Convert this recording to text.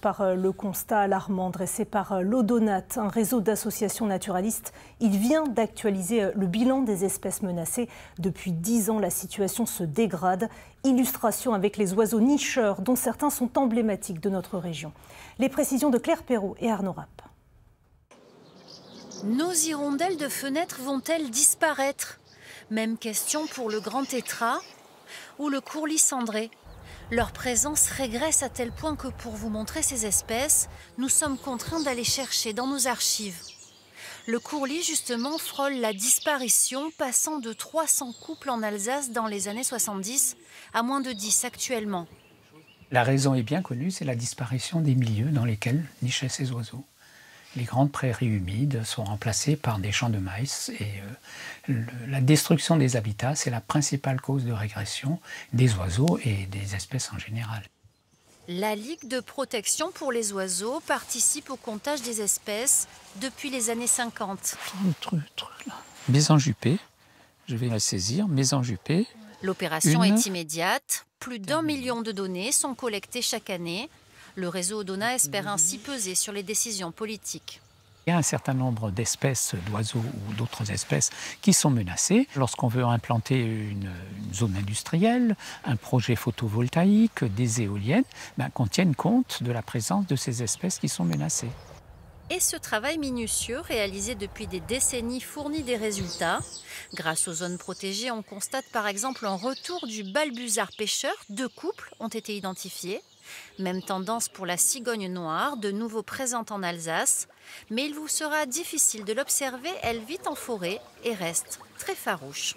Par le constat alarmant dressé par l'Odonat, un réseau d'associations naturalistes. Il vient d'actualiser le bilan des espèces menacées. Depuis 10 ans, la situation se dégrade. Illustration avec les oiseaux nicheurs, dont certains sont emblématiques de notre région. Les précisions de Claire Perrault et Arnaud Rapp. Nos hirondelles de fenêtre vont-elles disparaître? Même question pour le grand tétras ou le courlis cendré. Leur présence régresse à tel point que pour vous montrer ces espèces, nous sommes contraints d'aller chercher dans nos archives. Le courlis, justement, frôle la disparition, passant de 300 couples en Alsace dans les années 70 à moins de 10 actuellement. La raison est bien connue, c'est la disparition des milieux dans lesquels nichaient ces oiseaux. Les grandes prairies humides sont remplacées par des champs de maïs et la destruction des habitats, c'est la principale cause de régression des oiseaux et des espèces en général. La Ligue de protection pour les oiseaux participe au comptage des espèces depuis les années 50. Mésanjupée, je vais la saisir, mésanjupée. L'opération est immédiate. Plus d'1 million de données sont collectées chaque année. Le réseau Odonat espère ainsi peser sur les décisions politiques. Il y a un certain nombre d'espèces d'oiseaux ou d'autres espèces qui sont menacées. Lorsqu'on veut implanter une zone industrielle, un projet photovoltaïque, des éoliennes, qu'on tienne compte de la présence de ces espèces qui sont menacées. Et ce travail minutieux, réalisé depuis des décennies, fournit des résultats. Grâce aux zones protégées, on constate par exemple un retour du balbuzard pêcheur. 2 couples ont été identifiés. Même tendance pour la cigogne noire, de nouveau présente en Alsace. Mais il vous sera difficile de l'observer, elle vit en forêt et reste très farouche.